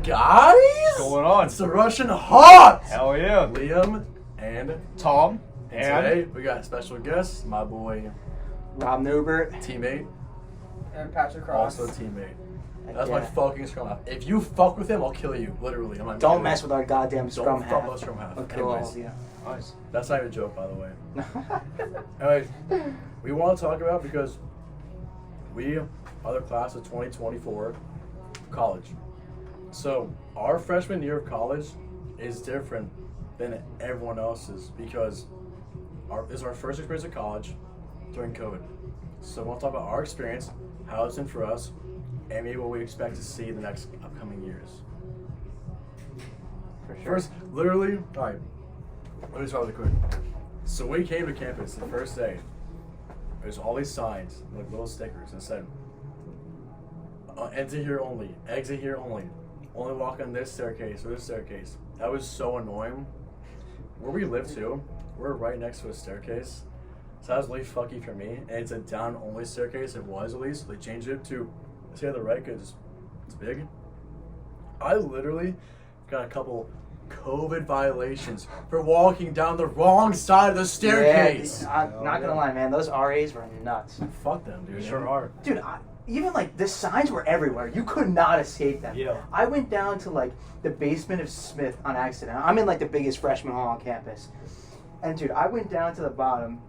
guys? What's going on? It's the Russian Hawk! Hell yeah. Liam and Tom. And today we got special guests, my boy Rob Newbert. Teammate. And Patrick Cross. Also teammate. That's my fucking scrum half. If you fuck with him, I'll kill you. Literally. I'm not Don't mess with our goddamn scrum half. Don't fuck with scrum half. I'll kill all Anyways, of you. Nice. that's not even a joke, by the way. Anyways, we want to talk about because we are the class of 2024 college. So our freshman year of college is different than everyone else's because this is our first experience at college during COVID. So we'll talk about our experience, how it's been for us, and maybe what we expect to see in the next upcoming years. For sure. First, literally, alright, let me start really quick. So we came to campus the first day. There's all these signs, like little stickers that said, enter here only, exit here only walk on this staircase or this staircase. That was so annoying. Where we live too, we're right next to a staircase. So that was really fucky for me. And it's a down only staircase, it was at least. They changed it to stay on the right because it's big. I literally got a couple COVID violations for walking down the wrong side of the staircase. Yeah, I'm not gonna lie, man. Those RAs were nuts. Fuck them, dude. You sure are. Dude, even like the signs were everywhere. You could not escape them. Yeah. I went down to like the basement of Smith on accident. I'm in like the biggest freshman hall on campus. And dude, I went down to the bottom,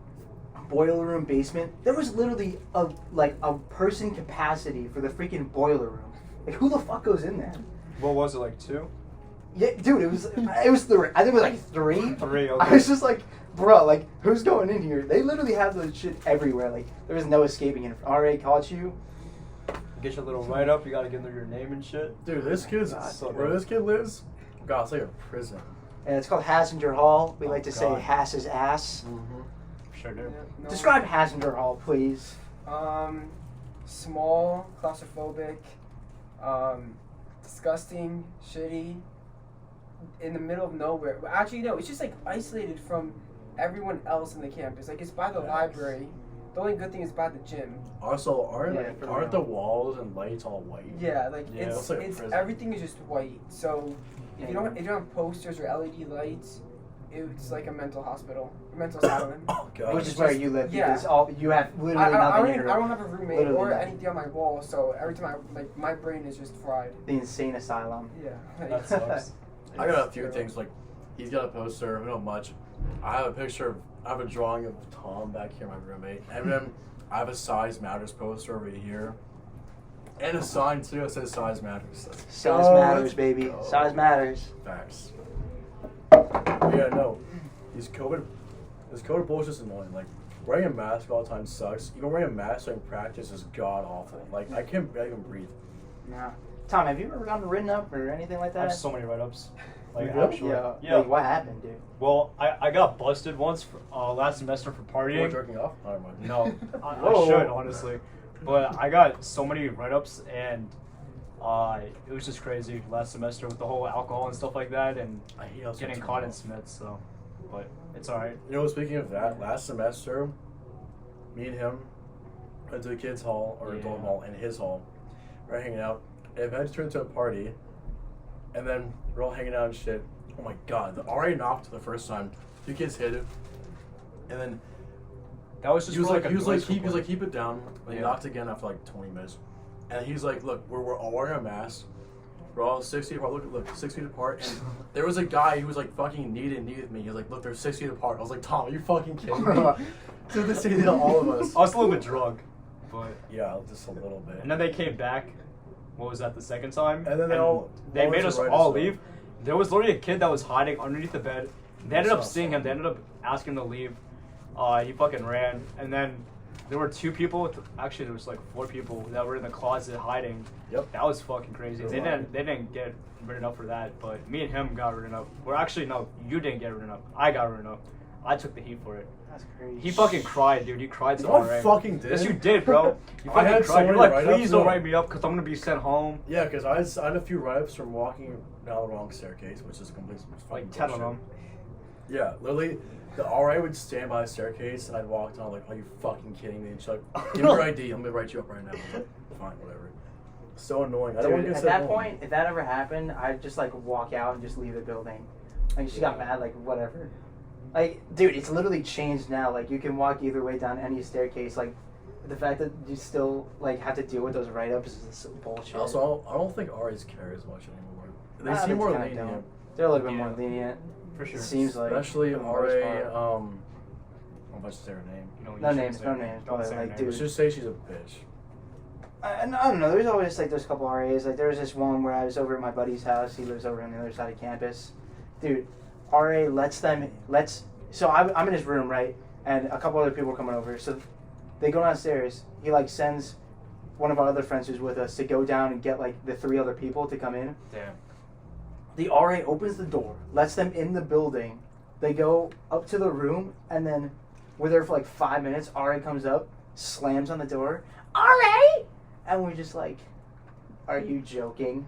boiler room basement. There was literally a person capacity for the freaking boiler room. Like who the fuck goes in there? What was it, like 2? Yeah, dude, it was 3. I think it was like 3. 3, okay. I was just like, bro, like who's going in here? They literally have those shit everywhere. Like there was no escaping it. RA caught you. Get your little write up, you gotta give them your name and shit. Dude, this kid's where this kid lives, God, it's like a prison. And it's called Hassinger Hall. We like to say God. Hass's ass. Sure do. No. Describe Hassinger Hall, please. Small, claustrophobic, disgusting, shitty, in the middle of nowhere. Actually, no, it's just like isolated from everyone else in the campus. Like it's by the library. The only good thing is by the gym. Also, aren't Yeah, the walls and lights all white? Yeah, like Yeah. it's Like a prison. everything is just white. So if you don't have posters or LED lights, it's like a mental hospital, a mental asylum. Oh god. Which is where you live yeah. because you have literally I nothing don't, here. I don't have a roommate Literally or nothing. anything on my wall, so every time my brain is just fried. The insane asylum. Yeah. That sucks. I got a few things, like, he's got a poster, not much. I have a drawing of Tom back here, my roommate. And then I have a Size Matters poster over here. And a sign too that says Size Matters. Size matters, baby. Size matters. Facts. Yeah, no. This COVID bullshit's annoying. Like, wearing a mask all the time sucks. Even wearing a mask during practice is god awful. Like, I can't barely even breathe. Nah. Tom, have you ever gotten written up or anything like I have that? so many write ups. Like, You actually. Yeah. Yeah. Like, what happened, dude? Well, I got busted once for, last semester for Are you partying. jerking off? Oh, never mind. No, I Whoa. should, honestly. But I got so many write-ups, and it was just crazy last semester with the whole alcohol and stuff like that, and I hate how getting caught in Smith, so. But it's alright. You know, speaking of that, last semester, me and him went to the kids' hall, or adult hall, in his hall. We're hanging out. It eventually turned into a party, and then we're all hanging out and shit. Oh my god, the RA knocked the first time. 2 kids hit it, and then That was just he was for, like, a noise complaint. keep it down. And he Yeah. knocked again after like 20 minutes, and he's like, look, we're all wearing a mask. We're all 6 feet apart. Look, 6 feet apart. And there was a guy who was like fucking knee with me. He was like, look, they're 6 feet apart. I was like, Tom, are you fucking kidding me? So this is all of us. I was a little bit drunk, but. Yeah, just a little bit. And then they came back. What was that, the second time? And then they they made went us to write all us up. leave. There was literally a kid that was hiding underneath the bed. They ended up That's seeing him. They ended up asking him to leave. He fucking ran. And then there were 2 people. Actually, there was like 4 people that were in the closet hiding. Yep. That was fucking crazy. They're They lying. didn't get written up for that. But me and him got written up. Well, actually, no. You didn't get written up. I got written up. I took the heat for it. That's crazy. He fucking cried, dude. He cried so No, I hard. fucking did. Yes, you did, bro. You I fucking had so cried. You're many like, write-ups, please don't no. write me up because I'm gonna be sent home. Yeah, because I had a few write-ups from walking down the wrong staircase, which is complete fucking Like 10 of bullshit. them. Yeah, literally, the RA would stand by the staircase, and I'd walk down like, are you fucking kidding me? And she's like, give me your ID, I'm gonna write you up right now. I'm like, fine, whatever. So annoying. I don't want Dude, to at get that home. point, if that ever happened, I'd just like walk out and just leave the building. Like she got mad, like whatever. Like, dude, it's literally changed now. Like you can walk either way down any staircase. Like the fact that you still like have to deal with those write-ups is bullshit. Also, I don't think RAs care as much anymore. They Ah, seem they more kinda lenient. don't. They're a little bit Yeah. more lenient. For sure. It seems like. Especially for the most RA, part. I don't know if I should say her name. You know, you No shouldn't names, say no it. names, Don't but, say her like, name. dude. Let's just say she's a bitch. I don't know. There's always like those couple RAs. Like there was this one where I was over at my buddy's house. He lives over on the other side of campus. Dude, RA So I'm in his room, right? And a couple other people are coming over. So they go downstairs. He like sends one of our other friends who's with us to go down and get like the 3 other people to come in. Damn. The RA opens the door, lets them in the building. They go up to the room, and then we're there for like 5 minutes. RA comes up, slams on the door. RA! And we're just like, are you joking?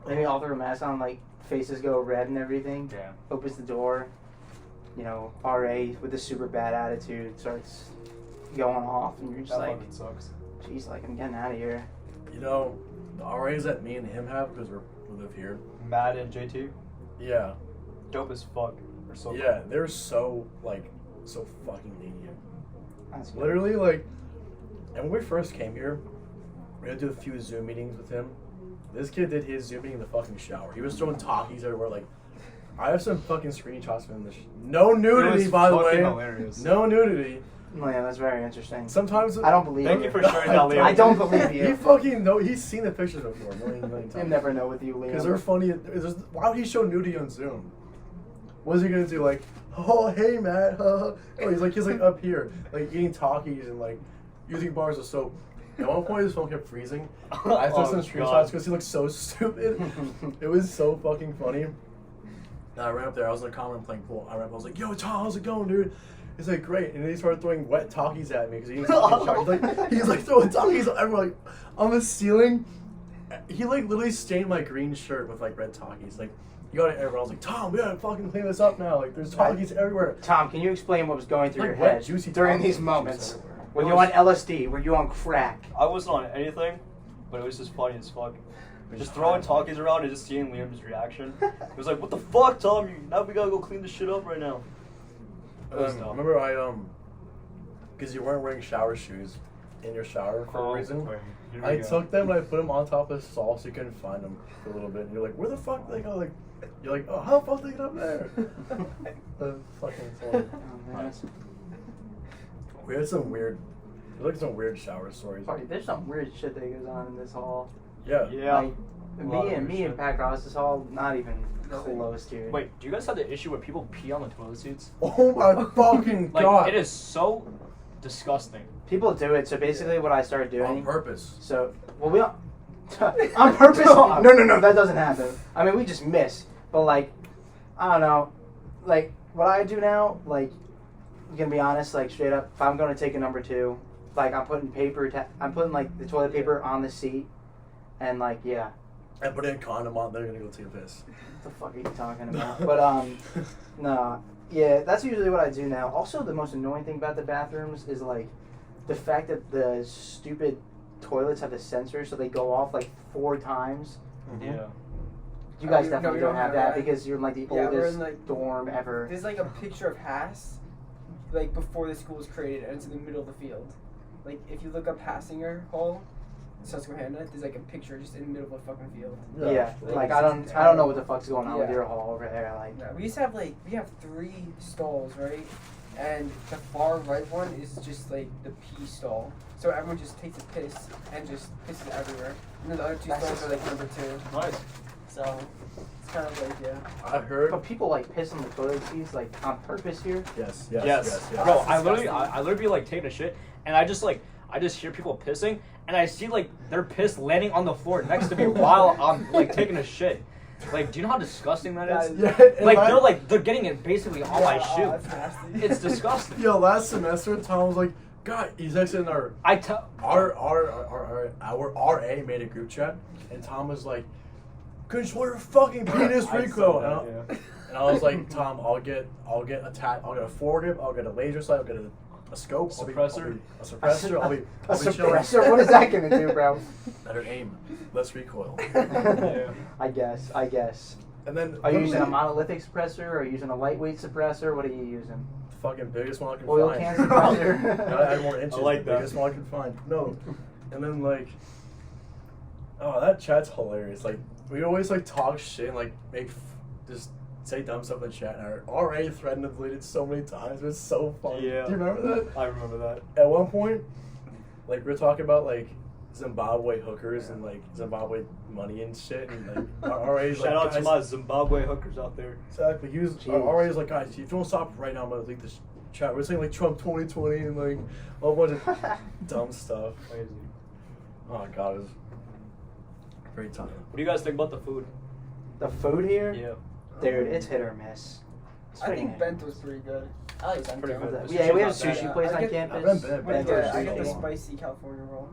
Then we all throw a mask on, like, faces go red and everything. Damn. Opens the door. You know, RA with a super bad attitude starts going off, and you're just That like, fucking sucks. geez, like, I'm getting out of here. You know, the RAs that me and him have, because we live here. Matt and JT, Yeah. dope as fuck. They're so Yeah, they're so, like, so fucking lenient. That's good. Literally, like, and when we first came here, we had to do a few Zoom meetings with him. This kid did his Zoom meeting in the fucking shower. He was throwing talkies everywhere. Like, I have some fucking screenshots from him. No nudity, was by the way. fucking hilarious. No nudity. Oh, yeah, that's very interesting. Sometimes I don't believe Thank you. you for sharing that, Liam. I don't believe you. He fucking know. He's seen the pictures before, million You times. never know with you, Liam. Because they're funny. Why would he show nudity on Zoom? What is he gonna do? Like, oh hey Matt, oh, he's like up here, like eating Takis and like using bars of soap. At one point, his phone kept freezing. I took some screenshots because he looked so stupid. It was so fucking funny. And I ran up there. I was in the common playing pool. I ran up. I was like, "Yo, Tom, how's it going, dude?" He's like, "Great." And then he started throwing wet Takis at me because he was he's like throwing Takis everywhere, like on the ceiling. He like literally stained my green shirt with like red Takis. Like he got it everywhere. I was like, "Tom, we gotta fucking clean this up now. Like there's Takis everywhere." Tom, can you explain what was going through Like your wet, head juicy during Takis these juice moments? everywhere. Were It you was- on LSD? Were you on crack? I wasn't on anything, but it was just funny as fuck. Just throwing talkies around and just seeing Liam's reaction. It was like, what the fuck, Tom? Now we gotta go clean this shit up right now. It was I dumb. remember because you weren't wearing shower shoes in your shower for a reason. wait, here we I go. took them and I put them on top of the stall so you couldn't find them for a little bit. And you're like, where the fuck did they go? Like, you're like, oh, how the fuck did they get up there? Fucking funny. Oh, man. We had some weird, some weird shower stories. Sorry, there's some weird shit that goes on in this hall. Yeah. Yeah. Like, A lot of me and weird Pat Ross's hall, not even close to. Wait, do you guys have the issue where people pee on the toilet seats? Oh my fucking Like, god. it is so disgusting. People do it. So basically, what I started doing. On purpose. So, well, we don't. On purpose? No, that doesn't happen. I mean, we just miss. But, like, I don't know. Like, what I do now, like, I'm gonna be honest, like, straight up, if I'm gonna take a number 2, like, I'm putting I'm putting, like, the toilet paper on the seat. And, like, yeah. And put in a condom on, they're gonna go take a piss. What the fuck are you talking about? But, no. Yeah, that's usually what I do now. Also, the most annoying thing about the bathrooms is, like, the fact that the stupid toilets have the sensor so they go off like 4 times. Mm-hmm. Yeah. You guys No, definitely we don't don't have have that that. because you're in like the Yeah, we're oldest in, like- dorm ever. There's like a picture of Haas, like before the school was created, and it's in the middle of the field. Like if you look up Hassinger Hall, Susquehanna, there's like a picture just in the middle of a fucking field. Yeah, Like, like it's I don't know what the fuck's going on with Yeah. your hall over there. Like, Yeah, we used to have we have 3 stalls, right? And the far right one is just like the pee stall. So everyone just takes a piss and just pisses everywhere. And then the other 2 That's stalls are like number 2. Nice. So it's kind of like, yeah. I heard. but people like piss on the toilet seats like on purpose here. Yes. Yes. Yes. Bro, Yes. I literally be like taking a shit, and I just hear people pissing, and I see like their piss landing on the floor next to me while I'm like taking a shit. Like, do you know how disgusting that is? Yeah, and Like they're getting it basically on my Oh, shoe. that's nasty. It's disgusting. Yo, last semester, Tom was like, God, he's actually in our RA made a group chat, and Tom was like, control your fucking penis, I Rico. saw that, And I was like, Tom, I'll get a foregrip, I'll get a laser sight, I'll get a scope, Suppressor? a suppressor. I'll be A chilling. suppressor? What is that gonna do, bro? Better aim, less recoil. Yeah. I guess. And then Are you using a literally, monolithic suppressor? Or are you using a lightweight suppressor? What are you using? the fucking biggest one I can Oil find. can suppressor? Gotta add more inches. I like the that. biggest one I can find. No, and then like, oh, that chat's hilarious. Like we always like talk shit and like just say dumb stuff in the chat. And I already threatened to delete it so many times. It's so funny. Yeah. Do you remember that? I remember that. At one point, like we were talking about like Zimbabwe hookers and like Zimbabwe money and shit, and like already Shout out to my Zimbabwe hookers out there. exactly. He was Jeez. already was like, guys, if you don't stop right now, I'm gonna delete this chat. We're saying like Trump 2020 and like a whole bunch of dumb stuff. Crazy. Oh my god, it was a great time. What do you guys think about the food? The food here? Yeah. Dude, it's hit or miss. It's I think pretty- Bento's pretty good. I like Bento. Pretty good. Yeah, we have a Sushi's not sushi bad. place I on get- campus. I've been What do you Bento's get? I get the sushi. spicy California roll.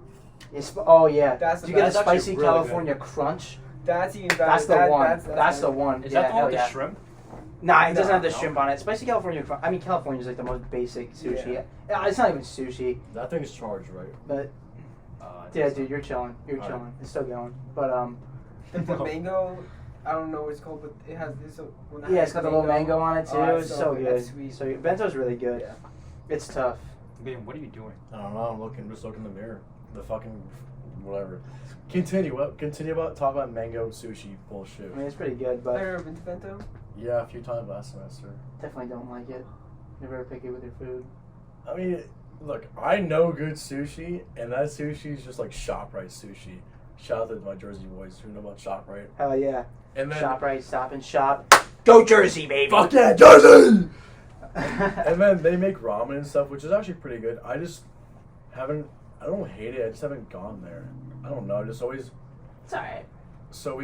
Oh yeah. That's the you get a best. That's actually spicy really California crunch. That's even better. That's the one. That's better. the one. Is yeah, that the one hell with yeah. the shrimp? Nah, it doesn't No, have the no. shrimp on it. Spicy California crunch. I mean, California is like the most basic sushi. Yeah. Yeah, it's not even sushi, That thing's charged, right? but I yeah, think so. dude, you're chilling. You're Alright. chilling. It's still going. But The mango, I don't know what it's called, but it has this one. that yeah, has it's got the little mango on it too. Oh, it's that's so so good. good. That's sweet. So Bento's really good. Yeah. It's tough. Man, what are you doing? I don't know. I'm just looking in the mirror. The fucking whatever. Continue about talk about mango sushi bullshit. I mean, it's pretty good, Have but you ever been to Bento? Yeah, a few times last semester. definitely don't like it. You're very picky with your food. I mean, look, I know good sushi, and that sushi is just like ShopRite sushi. Shout out to my Jersey boys who know about ShopRite. Hell yeah. And then ShopRite, Stop and Shop. Go Jersey, baby. fuck yeah, Jersey! And then they make ramen and stuff, which is actually pretty good. I just haven't. I don't hate it. I just haven't gone there. I don't know. I just always. It's alright. So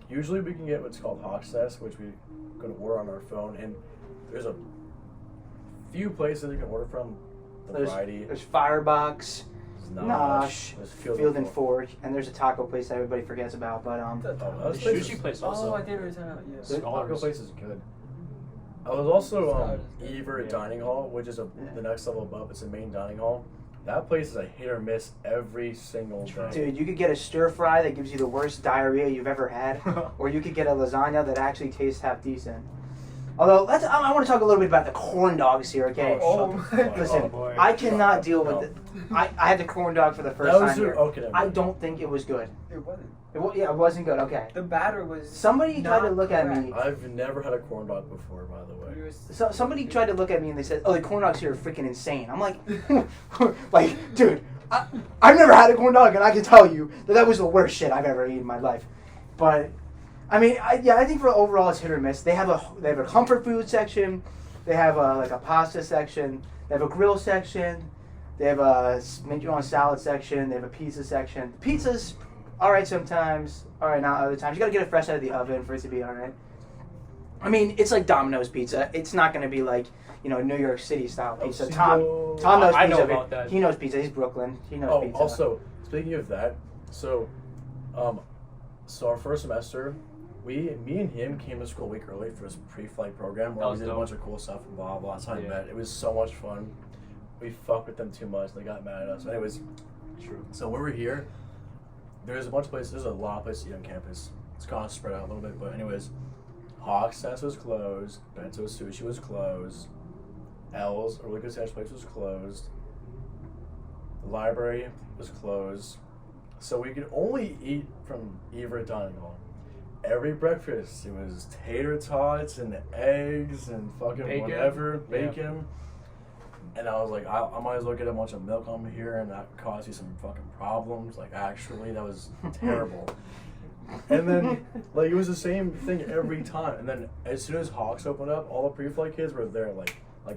usually we can get what's called Hogsnest, which we can order on our phone, and there's a few places you can order from. The variety. There's Firebox, There's Nosh, there's Field and Fork, and there's a taco place that everybody forgets about. But The The place sushi is- place Oh, also. I did return out. Yes. The taco Scholars. place is good. I was also Scholars is good. Ever Yeah. Dining Hall, which is the next level above. It's a main dining hall. That place is a hit or miss every single day. dude, you could get a stir fry that gives you the worst diarrhea you've ever had, or you could get a lasagna that actually tastes half decent. Although, I want to talk a little bit about the corn dogs here, okay? Oh, Oh shut the my fuck up. Listen, Oh, boy. I cannot deal with No. it. I had the corn dog for the first That was time your- here. okay, never I mind. don't think it was good. It wasn't. Yeah, it wasn't good. Okay. The batter was. Somebody tried to not look at correct. me. I've never had a corn dog before, by the way. It was- So somebody tried to look at me and they said, "Oh, the corn dogs here are freaking insane." I'm like, like, dude, I've never had a corn dog, and I can tell you that was the worst shit I've ever eaten in my life. But I mean, I think for overall it's hit or miss. They have a comfort food section, they have like a pasta section, they have a grill section, they have a make your own salad section, they have a pizza section. Pizza's all right sometimes, all right not other times. You gotta get it fresh out of the oven for it to be all right. I mean, it's like Domino's pizza. It's not going to be like, New York City style pizza. Tom knows I pizza. know about that. He knows pizza. He's Brooklyn. He knows Oh, pizza. also, speaking of that, so our first semester, me and him came to school a week early for his pre-flight program where That we was did a dope. bunch of cool stuff and blah blah. So I Yeah. bet it was so much fun. We fucked with them too much. They got mad at us. Anyways, True. so when we're here, there's a bunch of places. There's a lot of places to eat on campus. It's kind of spread out a little bit, but anyways, Hogsnest was closed. Bento Sushi was closed. L's, a really good sandwich place, was closed. The library was closed. So we could only eat from Ever Dining Hall. Every breakfast, it was tater tots and eggs and fucking Bacon. whatever, Yeah. bacon. And I was like, I might as well get a bunch of milk on here and that caused you some fucking problems. Like, actually, that was terrible. And then, like, it was the same thing every time. And then as soon as Hawks opened up, all the pre-flight kids were there like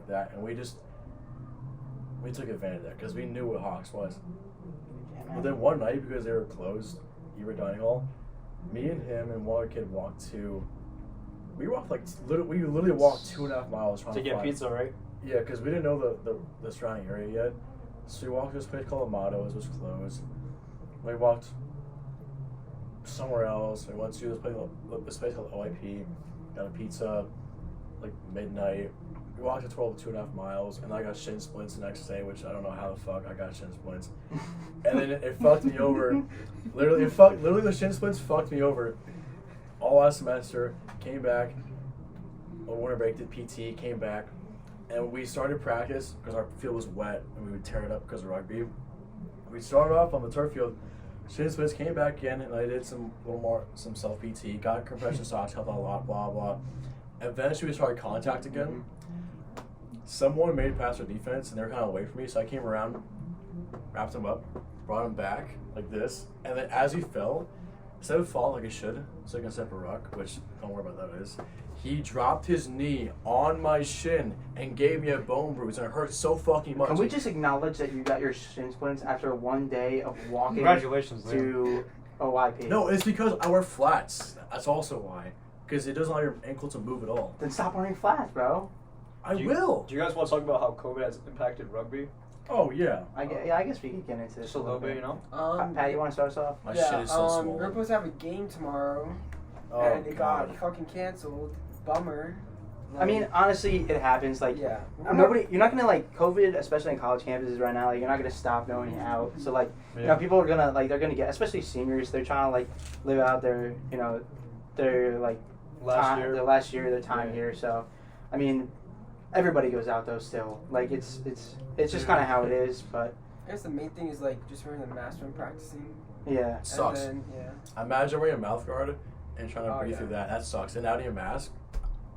that. And we took advantage of that because we knew what Hawks was. Yeah, man. But then one night, because they were closed, Ever Dining Hall, me and him and one other kid we literally walked 2.5 miles trying To to get find pizza, right? Yeah, because we didn't know the surrounding area yet. So we walked to this place called Amato. It was closed. We walked somewhere else. We went to this place called OIP. Got a pizza. like midnight. We walked a total of 2.5 miles, and I got shin splints the next day, which I don't know how the fuck I got shin splints. And then it fucked me over. Literally, the shin splints fucked me over all last semester. Came back on winter break, did PT, came back, and we started practice because our field was wet and we would tear it up because of rugby. We started off on the turf field. Shin splints, came back again, and I did some self PT, got compression socks, helped out a lot, blah blah. Eventually, we started contact again. Someone made it past our defense, and they were kind of away from me, so I came around, wrapped him up, brought him back like this, and then as he fell, instead of falling like he should, so I can step a ruck, which don't worry about that is, he dropped his knee on my shin and gave me a bone bruise, and it hurt so fucking much. Can we just acknowledge that you got your shin splints after one day of walking Congratulations, to OIP? No, it's because I wear flats. That's also why. Because it doesn't allow your ankle to move at all. Then stop wearing flats, bro. I will. Do you guys want to talk about how COVID has impacted rugby? Oh, yeah. I guess we could get into this Just a little bit, you know? Pat, you want to start us off? My shit is so swollen. We're supposed to have a game tomorrow, Oh, and it God. got fucking canceled. Bummer. I mean, honestly, it happens. Like, yeah. you're not gonna like COVID, especially in college campuses right now. Like, you're not gonna stop going out. So like, you know, people are gonna they're gonna get, especially seniors. They're trying to like live out their, you know, their like their last year, their time here. So, I mean, everybody goes out though still. Like, it's just kind of how it is. But I guess the main thing is like just wearing the mask when practicing. yeah, It sucks. And then, Imagine wearing a mouth guard and trying to breathe yeah. through that. That sucks. And out of your mask.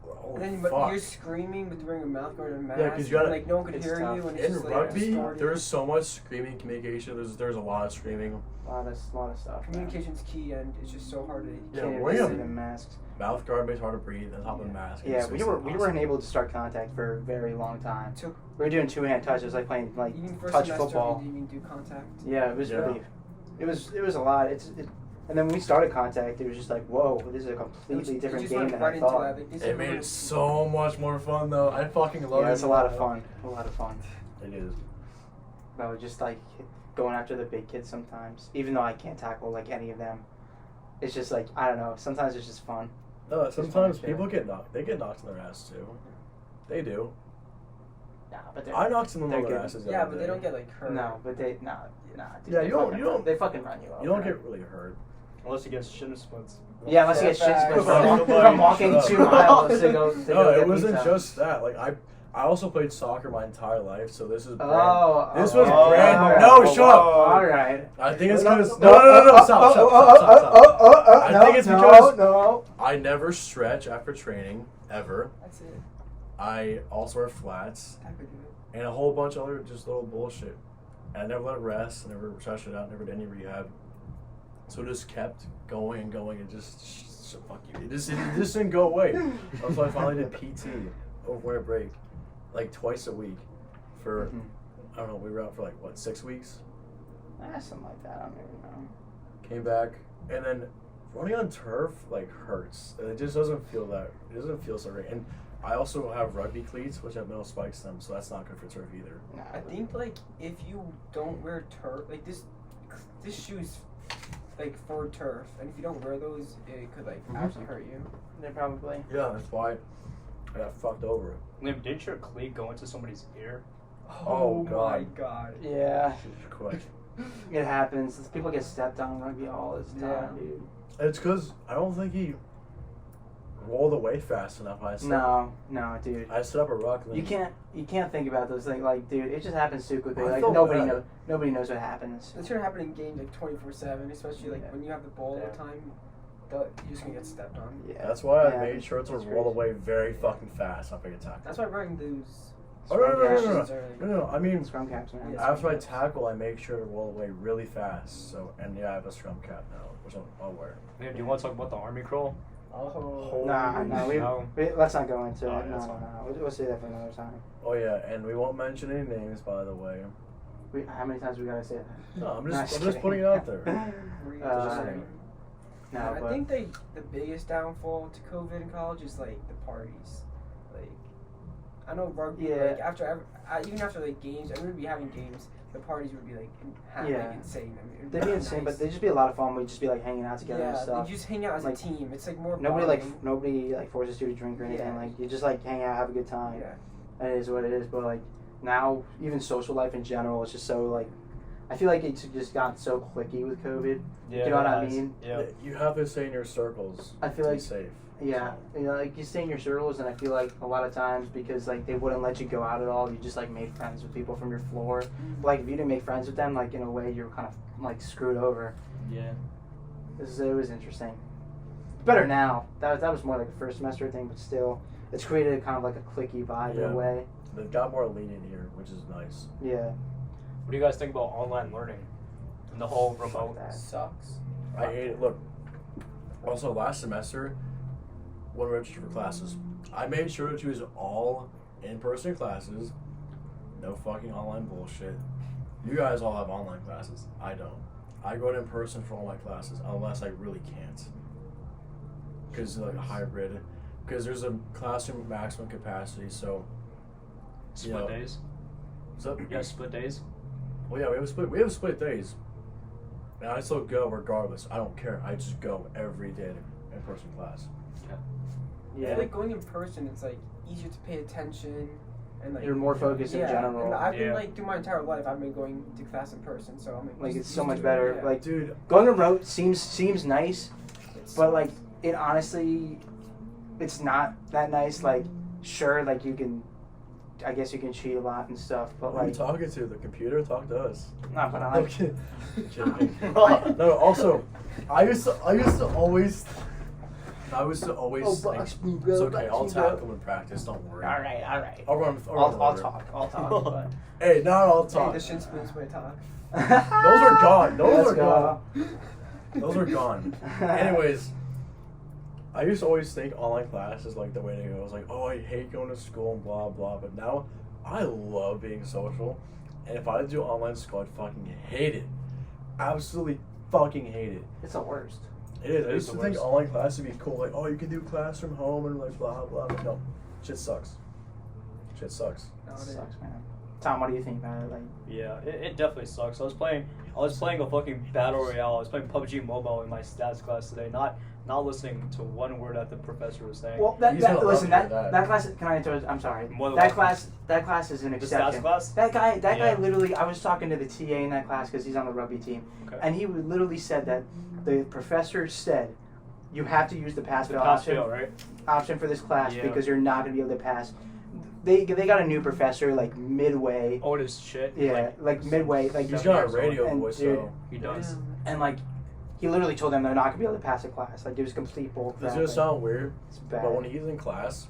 Holy and then fuck. but you're screaming with wearing a mouth guard and a mask. Yeah, 'cause you gotta- and, like no one could it's hear tough. you. And it's In just, like, rugby, distorted. there's so much screaming communication. There's a lot of screaming. a lot of stuff. Communication's key, and it's just so hard to. Yeah, Can't wearing even a sit in masks. mouth guard makes it hard to breathe on top of a mask. Yeah, It's we just weren't impossible. able to start contact for a very long time. Took We were doing 2-hand touches, like playing like even first touch semester football. we didn't even do contact. Yeah, it was Yeah. really, it was a lot. And then when we started contact, it was just like, whoa, this is a completely different just game went than right I into thought. that. Like, It made it so much more fun, though. I fucking love it. Yeah, it's a lot of fun. A lot of fun. It is. But just like going after the big kids sometimes, even though I can't tackle like any of them. It's just like, I don't know. Sometimes it's just fun. No, It's sometimes fun, people get knocked. They get knocked in their ass too. They do. Nah, but I knocked them they're on their good. asses. the Yeah, other but they day. don't get like hurt. No, but dude, Yeah, they fucking run you over. You don't get really hurt. Unless you get shin splints. Yeah, unless you get For a shit fact. split Fuck, from walking shut up. 2 miles to go No, get it wasn't pizza. just that. Like I also played soccer my entire life, so this is brand. Oh, This oh, was oh, brand. alright. No, shut up. All right. I think it's because No, no, stop. I think it's because no. I never stretch after training ever. That's it. I also wear flats I could do it. and a whole bunch of other just little bullshit. And I never let it rest. Never stretched it out. Never did any rehab. So it just kept going and going. It just fuck you. It just didn't go away. So I finally did PT over winter break, like twice a week, for I don't know. We were out for like what 6 weeks. Something like that. I don't even know. Came back and then running on turf like hurts. And it just doesn't feel that. It doesn't feel so great. And I also have rugby cleats, which have metal spikes in them, so that's not good for turf either. Nah, I think like if you don't wear turf, like this shoe's like for turf, and if you don't wear those, it could like actually hurt you. they probably. Yeah, that's why I got fucked over. Liam, didn't your cleat go into somebody's ear? Oh, God. my god. Yeah, Jesus Christ. it happens. People get stepped on in rugby all this time, Yeah. dude. It's because I don't think he rolled away fast enough. I dude. I set up a ruck. And You can't think about those things. Like, dude, it just happens too quickly. I Like felt nobody bad. knows what happens. It's gonna happen in games like 24/7, especially like Yeah. when you have the ball all the time. You're just gonna get stepped on. Yeah. That's why I Yeah, made sure to it's roll crazy. away very fucking fast after I get tackled. That's why wearing those. Oh, no. scrum caps are- No, I mean, Scrum caps, man. Yeah. after I tackle, I make sure to roll away really fast. So, and yeah, I have a scrum cap now, which I'll wear. Liam, do you want to talk about the army crawl? Oh. Nah, No. let's not go into Oh, it. yeah, No, that's no, fine. no. We'll say that for another time. Oh yeah, and we won't mention any names, by the way. How many times we gotta say that? No, I'm Nah, just putting it out there. Uh, No, I but think the biggest downfall to COVID in college is like the parties. Like, I know rugby. Yeah. Like even after like games, I would be having games. the parties would be like insane. I mean, They'd be insane, but they'd just be a lot of fun. We'd just be like hanging out together and stuff. You just hang out as Like, a team. It's like more. Nobody forces you to drink or anything. Yeah. Like you just like hang out, have a good time. Yeah. And it is what it is. But like now, even social life in general, it's just so like. I feel like it's just gotten so cliquey with COVID. Yeah, you know what I mean? Yeah. You have to stay in your circles. I feel to like be safe. Yeah, you know, like you stay in your circles, and I feel like a lot of times because like they wouldn't let you go out at all, you just like made friends with people from your floor. But, like if you didn't make friends with them, like in a way you're kind of like screwed over. Yeah. It was interesting. Better now. That was more like a first semester thing, but still, it's created a kind of like a cliquey vibe in a way. They've got more lenient here, which is nice. Yeah. What do you guys think about online learning and the whole remote? That. Sucks. I hate it. Look. Also, last semester, when we registered for classes, I made sure to choose all in-person classes. No fucking online bullshit. You guys all have online classes. I don't. I go to in person for all my classes unless I really can't. Because like a hybrid. Because there's a classroom maximum capacity, so. Split days? So, Yeah, split days. well, yeah, we have split days. And I still go regardless. I don't care. I just go every day to in-person class. I feel like going in person, it's like easier to pay attention and like You're more focused in general. And I've been like through my entire life, I've been going to class in person, so I'm Like used- it's so used much to it, better. yeah. Like Dude, going remote seems nice, It's- but like it honestly, it's not that nice. Like sure, like you can, I guess you can cheat a lot and stuff, but who are you like talking to? The computer? Talk to us. not. But I No, like. kidding. Kidding. No, also, I used to always think, it's okay, I'll tackle in practice, don't worry. All right. I'll run I'll the talk. order. Hey, not all Hey, talk. the shin splints may talk. Those Those are gone. Those are go. gone. Those are gone. Anyways, I used to always think online class is like the way to go. I was like, oh, I hate going to school and blah, blah. But now I love being social. And if I do online school, I'd fucking hate it. Absolutely fucking hate it. It's the worst. It is. I It is used the to think worst. online class would be cool. Like, oh, you can do class from home and like blah, blah. But no, shit sucks. Shit sucks. It sucks, man. Tom, what do you think about it? Like, Yeah, it definitely sucks. I was playing a fucking battle royale. I was playing PUBG Mobile in my stats class today. Not listening to one word that the professor was saying. well, He's gonna love to hear that. that class. Can I interrupt? I'm sorry. More than That welcome. class is an The exception. stats class? That guy Yeah. literally. I was talking to the TA in that class because he's on the rugby team, Okay. and he literally said that the professor said you have to use the pass The fail pass option fail, right? option for this class Yeah. because you're not gonna be able to pass. They got a new professor like midway. Old as shit. Yeah, like midway, like He's got a radio and voice, dude, though. He does. and like he literally told them they're not gonna be able to pass a class. Like it was complete bull This crap. is gonna sound weird, It's bad. but when he's in class,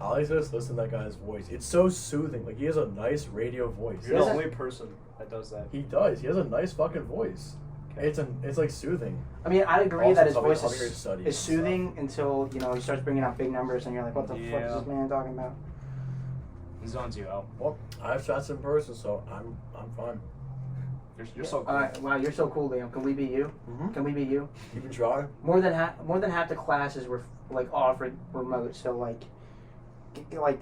I like to just listen to that guy's voice. It's so soothing. Like, he has a nice radio voice. You're the Doesn't- only person that does that. He does. He has a nice fucking voice. Okay. It's like soothing. I mean, I agree Also, that his probably voice help you study and is soothing until you know he starts bringing out big numbers and you're like, what the fuck is Yeah. this man talking about? He zones you out. Well, I've chats in person, so I'm fine. You're so cool. Wow, you're so cool, Liam. Can we be you? Mm-hmm. Can we be you? You can try. More than half the classes were like offered remote. So like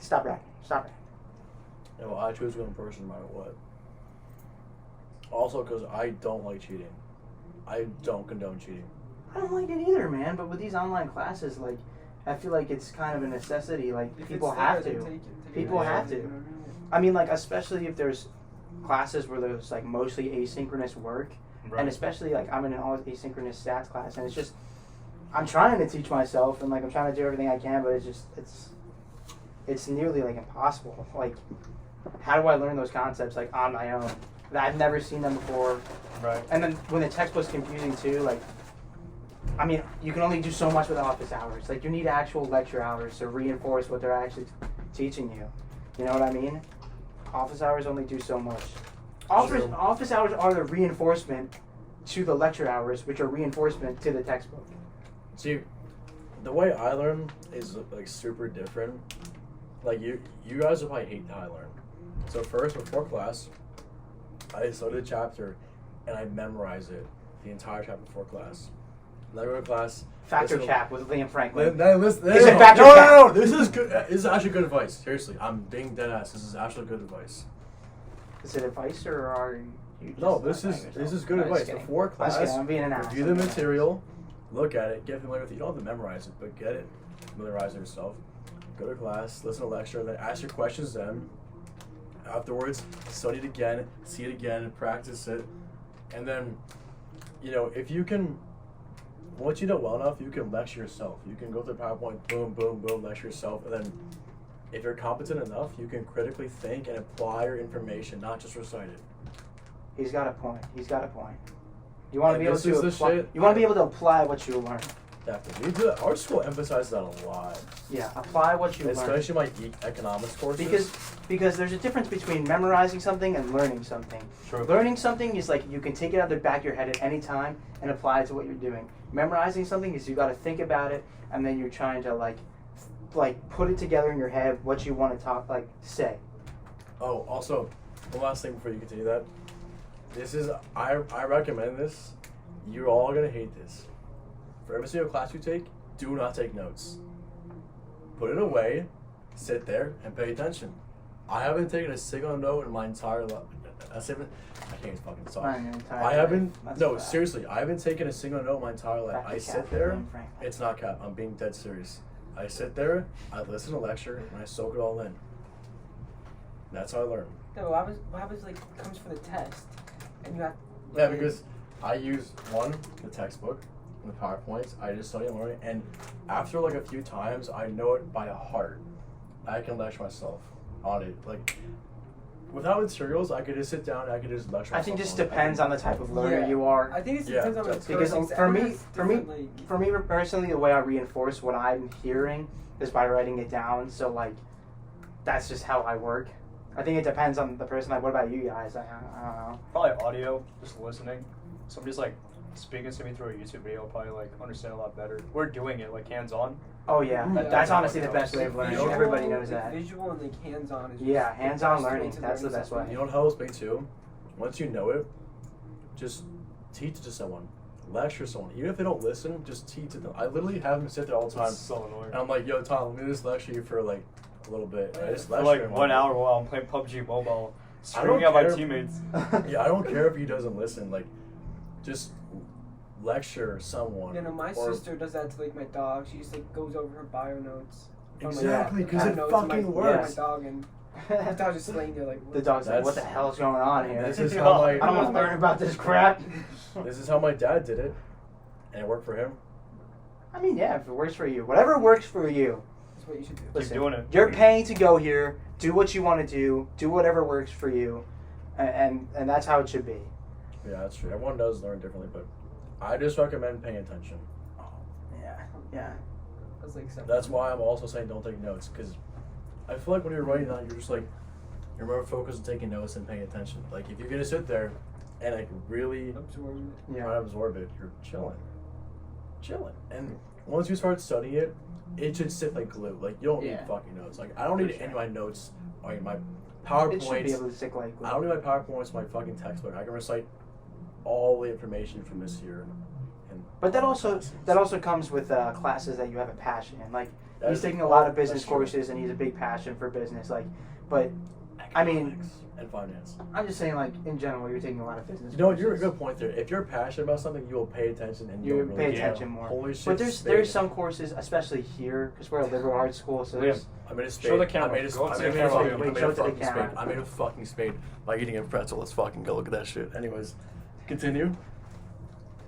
stop rapping. Yeah, well, I choose to go in person no matter what. Also, because I don't like cheating. I don't condone cheating. I don't like it either, man. But with these online classes, like I feel like it's kind of a necessity. Like If people it's have there, to. then take it. People Yeah. have to. You know what I mean? I mean, like especially if there's classes where there's like mostly asynchronous work. Right. And especially like I'm in an all asynchronous stats class, and it's just I'm trying to teach myself, and like I'm trying to do everything I can, but it's nearly like impossible. Like, how do I learn those concepts like on my own? I've never seen them before. Right. And then when the textbook's confusing too, like, I mean, you can only do so much with office hours. Like, you need actual lecture hours to reinforce what they're actually teaching you. You know what I mean? Office hours only do so much. True. Office hours are the reinforcement to the lecture hours, which are reinforcement to the textbook. See, the way I learn is like super different. Like you guys will probably hate how I learn. So first, before class, I study the chapter, and I memorize it, the entire chapter before class. And I go to class. Factor listen- cap with Liam Franklin. Listen, Is it no, factor no, cap? no, no, this is good. This is actually good advice. Seriously, I'm being dead ass. This is actually good advice. Is it advice or are you... No, this is good I'm just advice. kidding. Before I'm just class, kidding. I'm being an ass. review the material, look at it, get familiar with it. You don't have to memorize it, but get it, familiarize yourself. Go to class, listen to lecture, then ask your questions then. Afterwards, study it again, see it again, practice it. And then, if you can, once you know well enough, you can lecture yourself. You can go through PowerPoint, boom, boom, boom, lecture yourself. And then, if you're competent enough, you can critically think and apply your information, not just recite it. He's got a point. You want to be able this is to the apply. shit You want to be able to apply what you learn. Definitely. We do that. Our school emphasizes that a lot. Yeah, apply what you learn. Especially my economics courses. Because there's a difference between memorizing something and learning something. True. Learning something is like you can take it out of the back of your head at any time and apply it to what you're doing. Memorizing something is you got to think about it and then you're trying to like put it together in your head what you want to say. Oh, also, one last thing before you continue that. I recommend this. You're all gonna hate this. For every single class you take, do not take notes. Put it away, sit there, and pay attention. I haven't taken a single note in my entire life. I can't fucking talk. Seriously, I haven't taken a single note in my entire life. I sit there, it's not cap, I'm being dead serious. I sit there, I listen to lecture, and I soak it all in. That's how I learn. No, what happens comes for the test, and you have. Yeah, because I use the textbook, and the PowerPoints. I just study and learn it, and after a few times, I know it by heart. I can lecture myself on it. Without materials, I could just sit down and I could just lecture myself. I think this depends on the type of learner you are. I think it depends on the because for me personally, the way I reinforce what I'm hearing is by writing it down. So that's just how I work. I think it depends on the person. What about you guys? I don't know. Probably audio, just listening. Somebody's speaking to me through a YouTube video, I'll probably understand a lot better. We're doing it hands on. Oh yeah, that's honestly the best way of learning. Visual, Everybody knows that. Visual and hands-on is hands-on learning. That's the best way. You know what helps me too? Once you know it, just teach it to someone. Lecture someone. Even if they don't listen, just teach it to them. I literally have them sit there all the time. It's so annoying. And I'm like, yo, Tom, let me just lecture you for a little bit. And I just for lecture him 1 hour while I'm playing PUBG Mobile, I don't screaming at my care. teammates. Yeah, I don't care if he doesn't listen. Just lecture someone. My sister does that to my dog. She just goes over her bio notes. Exactly, because it notes fucking works. My dog and my dog just laying there the dog's like, what the hell's going on here? This is how I don't want to learn about this crap. This is how my dad did it, and it worked for him. I mean, yeah, if it works for you, whatever works for you. That's what you should do. Listen, Keep doing it. You're paying to go here. Do what you want to do whatever works for you, and that's how it should be. Yeah, that's true. Everyone does learn differently, but I just recommend paying attention. Yeah. That's why I'm also saying don't take notes, because I feel like when you're writing down, you're just you're more focused on taking notes and paying attention. If you're gonna sit there and really try to absorb it, you're chilling. And once you start studying it, it should sit like glue. You don't need fucking notes. I don't need any of my notes, my PowerPoints. It should be able to stick like glue. I don't need my PowerPoints, my fucking textbook. I can recite all the information from this year. But that also comes with classes that you have a passion in. He's taking a lot of business courses, and he's a big passion for business. But I mean, and finance. I'm just saying, in general, you're taking a lot of business. You know, you're a good point there. If you're passionate about something, you will pay attention, and you you'll pay really attention more. Holy shit! But there's some courses, especially here, because we're a liberal arts school, so there's. I made a spade. Show the camera. I made a fucking spade by eating a pretzel. Let's fucking go look at that shit. Anyways, continue.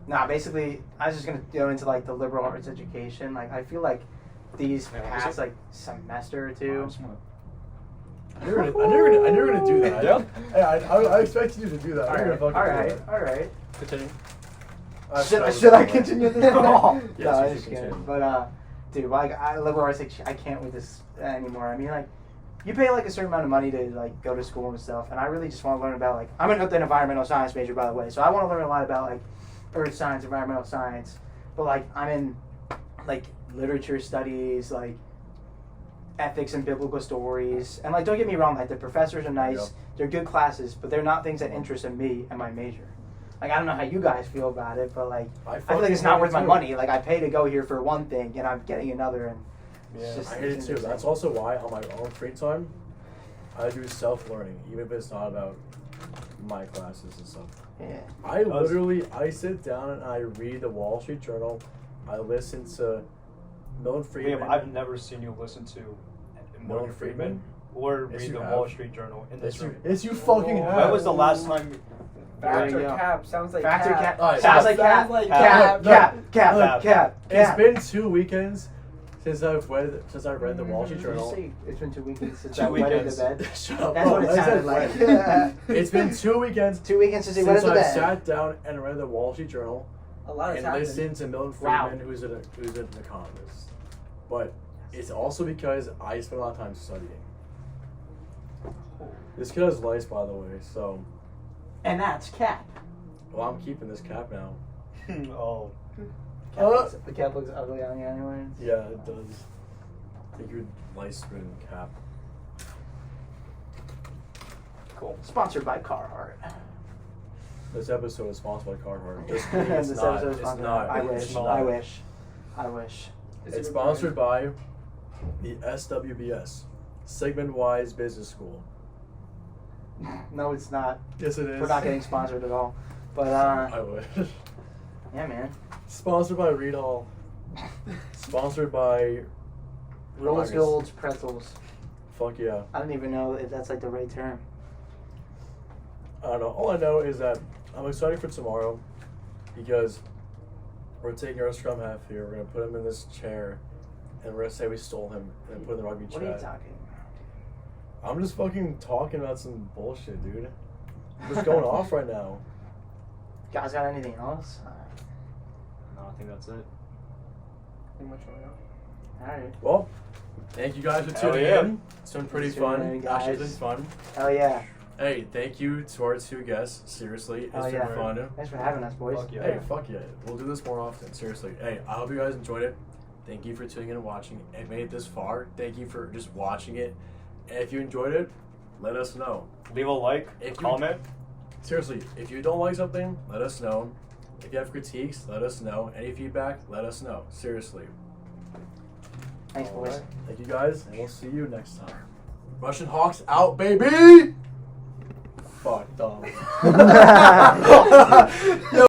Nah, basically, I was just gonna go into the liberal arts education. I feel like these past semester or two. I knew you were gonna do that. Yeah. Hey, I expected you to do that. All right. Continue. Should I continue this? No, Yes, I'm you just should kidding. continue. But I liberal arts. I can't with this anymore. I mean, you pay a certain amount of money to go to school and stuff, and I really just want to learn about I'm an environmental science major, by the way, so I want to learn a lot about earth science, environmental science, but I'm in literature studies, ethics and biblical stories, and don't get me wrong, the professors are nice, they're good classes, but they're not things that interest me and my major. I don't know how you guys feel about it, but I feel like it's not worth my money. I pay to go here for one thing, and I'm getting another, and I hate it too. That's also why on my own free time, I do self-learning, even if it's not about my classes and stuff. Yeah. I sit down and I read the Wall Street Journal. I listen to Milton Friedman. Liam, I've never seen you listen to Milton Friedman or Yes, read you the have. Wall Street Journal in this Yes, you, room. yes, you fucking have. When was the last time? Factor There you go. cap sounds like Factor cap. cap. Alright, Sounds so like cap. sounds like Cap. cap. Cap. Cap. It's been 2 weekends since I've read the Wall Street Did you Journal. say it's been 2 weekends since 2 I wet in the weekends. bed? Shut up. That's bro. what it I said sounded like. read. It's been 2 weekends 2 weekends since he wet since in the I've bed. sat down and read the Wall Street Journal A lot has and happened. listened to Milton Wow. Friedman, who's an economist. But it's also because I spent a lot of time studying. This kid has lice, by the way, so And that's cap. well, I'm keeping this cap now. Oh, The cap looks ugly on you anyways. Yeah, it does. I think you'd lice-ridden cap. cool. Sponsored by Carhartt. This episode is sponsored by Carhartt. Just kidding, This it's not. episode is It's sponsored not. by- I It's wish. not. I wish. I wish. It's sponsored by the SWBS, Sigmund Wise Business School. No, it's not. Yes, it is. We're not getting sponsored at all. But I wish. yeah, man. Sponsored by Reed Hall. Sponsored by Rose Gold's pretzels. Fuck yeah. I don't even know if that's like the right term. I don't know. All I know is that I'm excited for tomorrow because we're taking our scrum half here. We're gonna put him in this chair, and we're gonna say we stole him and put him in the rugby What chat. are you talking about? I'm just fucking talking about some bullshit, dude. I'm just going off right now. Guys got anything else? No, I think that's it. Pretty much right now. Alright. Well, thank you guys for Hell tuning yeah. in. It's been pretty Thanks for fun. tuning in, Actually, it's guys. been fun. Hell yeah. Hey, thank you to our 2 guests. Seriously, it's Hell been yeah. fun. Thanks for having us, boys. Fuck yeah. Hey, fuck yeah. We'll do this more often. Seriously. Hey, I hope you guys enjoyed it. Thank you for tuning in and watching and made it this far. Thank you for just watching it. And if you enjoyed it, let us know. Leave a like, If you- comment. Seriously, if you don't like something, let us know. If you have critiques, let us know. Any feedback, let us know. Seriously. Thanks, boys. Alright. Thank you guys, and we'll see you next time. Russian Hawks out, baby! Fuck, dumb.